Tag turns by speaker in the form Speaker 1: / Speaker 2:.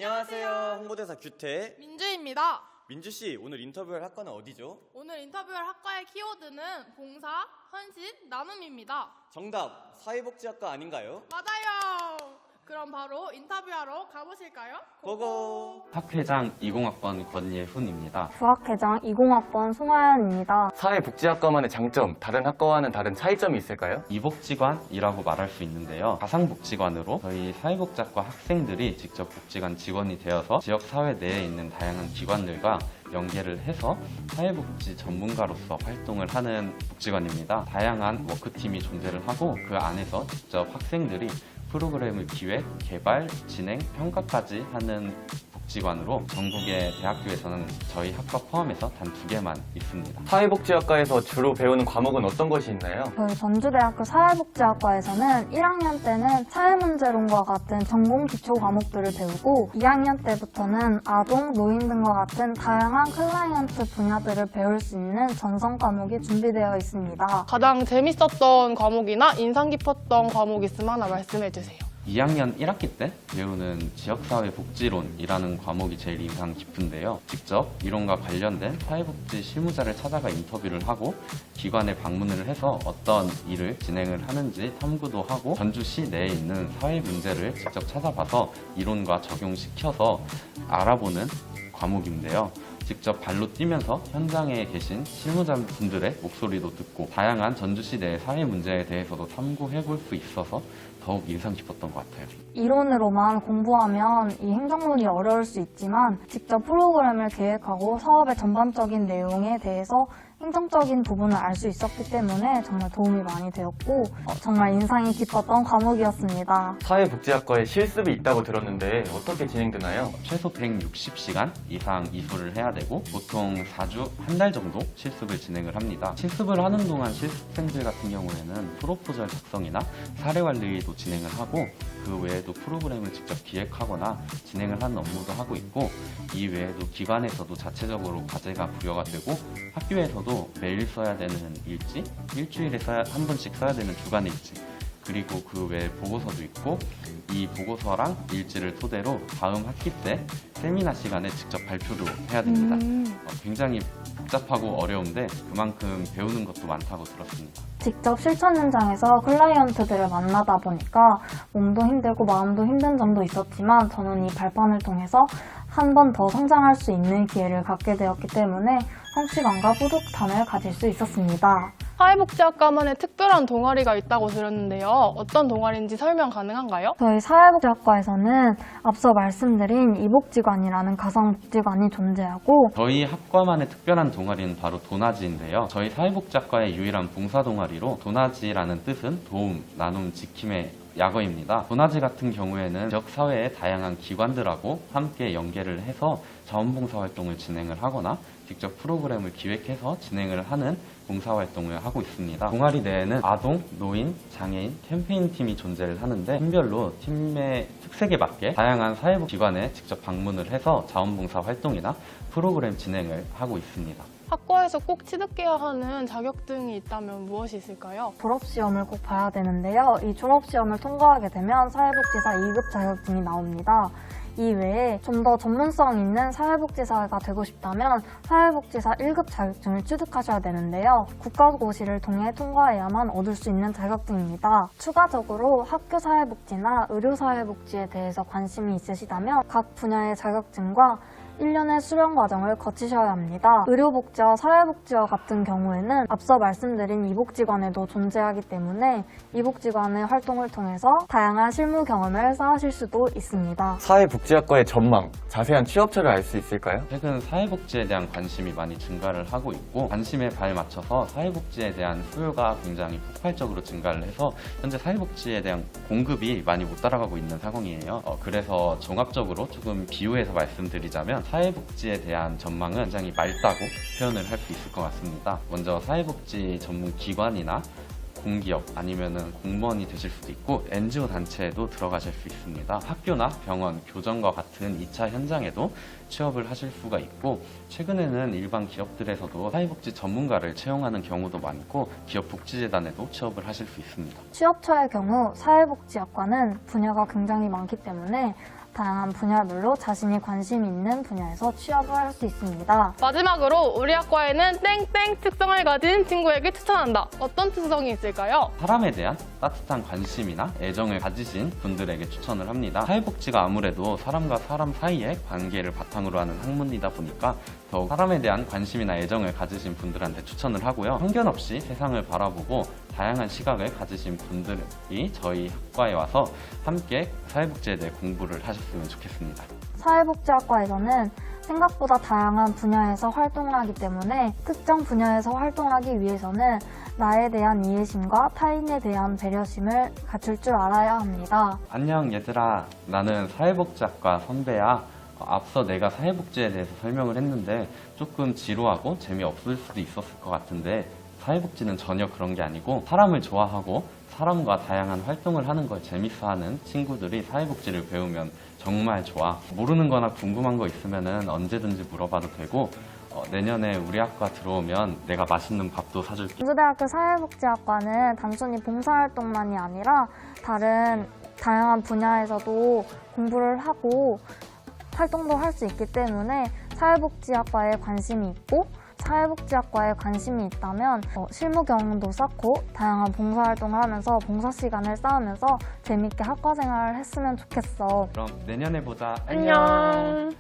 Speaker 1: 안녕하세요. 홍보대사 규태.
Speaker 2: 민주입니다.
Speaker 1: 민주씨, 오늘 인터뷰할 학과는 어디죠?
Speaker 2: 오늘 인터뷰할 학과의 키워드는 봉사, 헌신, 나눔입니다.
Speaker 1: 정답! 사회복지학과 아닌가요?
Speaker 2: 맞아요. 그럼 바로 인터뷰하러 가보실까요?
Speaker 1: 고고!
Speaker 3: 학회장 20학번 권예훈입니다.
Speaker 4: 부학회장 20학번 송하연입니다.
Speaker 5: 사회복지학과만의 장점, 다른 학과와는 다른 차이점이 있을까요?
Speaker 3: 이복지관이라고 말할 수 있는데요. 가상복지관으로 저희 사회복지학과 학생들이 직접 복지관 직원이 되어서 지역사회 내에 있는 다양한 기관들과 연계를 해서 사회복지 전문가로서 활동을 하는 복지관입니다. 다양한 워크팀이 존재를 하고 그 안에서 직접 학생들이 프로그램을 기획, 개발, 진행, 평가까지 하는 복지관으로 전국의 대학교에서는 저희 학과 포함해서 단 2개만 있습니다.
Speaker 5: 사회복지학과에서 주로 배우는 과목은 어떤 것이 있나요?
Speaker 4: 저희 전주대학교 사회복지학과에서는 1학년 때는 사회문제론과 같은 전공 기초 과목들을 배우고 2학년 때부터는 아동, 노인 등과 같은 다양한 클라이언트 분야들을 배울 수 있는 전성 과목이 준비되어 있습니다.
Speaker 2: 가장 재밌었던 과목이나 인상 깊었던 과목 있으면 하나 말씀해 주세요.
Speaker 3: 2학년 1학기 때 배우는 지역사회 복지론이라는 과목이 제일 인상 깊은데요. 직접 이론과 관련된 사회복지 실무자를 찾아가 인터뷰를 하고 기관에 방문을 해서 어떤 일을 진행을 하는지 탐구도 하고 전주시 내에 있는 사회 문제를 직접 찾아봐서 이론과 적용시켜서 알아보는 과목인데요. 직접 발로 뛰면서 현장에 계신 실무자분들의 목소리도 듣고 다양한 전주시 내 사회 문제에 대해서도 탐구해 볼 수 있어서 더욱 인상 깊었던 것 같아요.
Speaker 4: 이론으로만 공부하면 이 행정론이 어려울 수 있지만 직접 프로그램을 계획하고 사업의 전반적인 내용에 대해서 행정적인 부분을 알 수 있었기 때문에 정말 도움이 많이 되었고 정말 인상이 깊었던 과목이었습니다.
Speaker 5: 사회복지학과에 실습이 있다고 들었는데 어떻게 진행되나요?
Speaker 3: 최소 160시간 이상 이수를 해야 되고 보통 4주, 한 달 정도 실습을 진행을 합니다. 실습을 하는 동안 실습생들 같은 경우에는 프로포절 작성이나 사례 관리도 진행을 하고 그 외에도 프로그램을 직접 기획하거나 진행을 하는 업무도 하고 있고 이 외에도 기관에서도 자체적으로 과제가 부여가 되고 학교에서도 매일 써야 되는 일지, 일주일에 한 번씩 써야 되는 주간 일지 그리고 그 외에 보고서도 있고 이 보고서랑 일지를 토대로 다음 학기 때 세미나 시간에 직접 발표도 해야 됩니다. 굉장히 복잡하고 어려운데 그만큼 배우는 것도 많다고 들었습니다.
Speaker 4: 직접 실천 현장에서 클라이언트들을 만나다 보니까 몸도 힘들고 마음도 힘든 점도 있었지만 저는 이 발판을 통해서 한 번 더 성장할 수 있는 기회를 갖게 되었기 때문에 성취감과 뿌듯함을 가질 수 있었습니다.
Speaker 2: 사회복지학과만의 특별한 동아리가 있다고 들었는데요. 어떤 동아리인지 설명 가능한가요?
Speaker 4: 저희 사회복지학과에서는 앞서 말씀드린 이복지관이라는 가상복지관이 존재하고
Speaker 3: 저희 학과만의 특별한 동아리는 바로 도나지인데요. 저희 사회복지학과의 유일한 봉사 동아리로 도나지라는 뜻은 도움, 나눔, 지킴의 약어입니다. 도나지 같은 경우에는 지역사회의 다양한 기관들하고 함께 연계를 해서 자원봉사 활동을 진행을 하거나 직접 프로그램을 기획해서 진행을 하는 봉사활동을 하고 있습니다. 동아리 내에는 아동, 노인, 장애인, 캠페인 팀이 존재를 하는데 팀별로 팀의 특색에 맞게 다양한 사회복지관에 직접 방문을 해서 자원봉사 활동이나 프로그램 진행을 하고 있습니다.
Speaker 2: 학과에서 꼭 취득해야 하는 자격증이 있다면 무엇이 있을까요?
Speaker 4: 졸업시험을 꼭 봐야 되는데요. 이 졸업시험을 통과하게 되면 사회복지사 2급 자격증이 나옵니다. 이 외에 좀 더 전문성 있는 사회복지사가 되고 싶다면 사회복지사 1급 자격증을 취득하셔야 되는데요. 국가고시를 통해 통과해야만 얻을 수 있는 자격증입니다. 추가적으로 학교 사회복지나 의료 사회복지에 대해서 관심이 있으시다면 각 분야의 자격증과 1년의 수련 과정을 거치셔야 합니다. 의료복지와 사회복지와 같은 경우에는 앞서 말씀드린 이복지관에도 존재하기 때문에 이복지관의 활동을 통해서 다양한 실무 경험을 쌓으실 수도 있습니다.
Speaker 5: 사회복지학과의 전망, 자세한 취업처를 알 수 있을까요?
Speaker 3: 최근 사회복지에 대한 관심이 많이 증가를 하고 있고 관심에 발 맞춰서 사회복지에 대한 수요가 굉장히 폭발적으로 증가를 해서 현재 사회복지에 대한 공급이 많이 못 따라가고 있는 상황이에요. 그래서 종합적으로 조금 비유해서 말씀드리자면 사회복지에 대한 전망은 굉장히 맑다고 표현을 할 수 있을 것 같습니다. 먼저 사회복지 전문 기관이나 공기업 아니면은 공무원이 되실 수도 있고 NGO 단체에도 들어가실 수 있습니다. 학교나 병원, 교정과 같은 2차 현장에도 취업을 하실 수가 있고 최근에는 일반 기업들에서도 사회복지 전문가를 채용하는 경우도 많고 기업복지재단에도 취업을 하실 수 있습니다.
Speaker 4: 취업처의 경우 사회복지학과는 분야가 굉장히 많기 때문에 다양한 분야별로 자신이 관심이 있는 분야에서 취업을 할 수 있습니다.
Speaker 2: 마지막으로 우리 학과에는 땡땡 특성을 가진 친구에게 추천한다. 어떤 특성이 있을까요?
Speaker 3: 사람에 대한 따뜻한 관심이나 애정을 가지신 분들에게 추천을 합니다. 사회복지가 아무래도 사람과 사람 사이의 관계를 바탕으로 하는 학문이다 보니까 더욱 사람에 대한 관심이나 애정을 가지신 분들한테 추천을 하고요. 편견 없이 세상을 바라보고 다양한 시각을 가지신 분들이 저희 학과에 와서 함께 사회복지에 대해 공부를 하셨으면 좋겠습니다.
Speaker 4: 사회복지학과에서는 생각보다 다양한 분야에서 활동을 하기 때문에 특정 분야에서 활동하기 위해서는 나에 대한 이해심과 타인에 대한 배려심을 갖출 줄 알아야 합니다.
Speaker 3: 안녕 얘들아, 나는 사회복지학과 선배야. 앞서 내가 사회복지에 대해서 설명을 했는데 조금 지루하고 재미없을 수도 있었을 것 같은데 사회복지는 전혀 그런 게 아니고 사람을 좋아하고 사람과 다양한 활동을 하는 걸 재밌어하는 친구들이 사회복지를 배우면 정말 좋아. 모르는 거나 궁금한 거 있으면 언제든지 물어봐도 되고 내년에 우리 학과 들어오면 내가 맛있는 밥도 사줄게.
Speaker 4: 경주대학교 사회복지학과는 단순히 봉사활동만이 아니라 다른 다양한 분야에서도 공부를 하고 활동도 할 수 있기 때문에 사회복지학과에 관심이 있고 사회복지학과에 관심이 있다면 실무 경험도 쌓고 다양한 봉사활동을 하면서 봉사 시간을 쌓으면서 재밌게 학과 생활을 했으면 좋겠어.
Speaker 3: 그럼 내년에 보자.
Speaker 2: 안녕.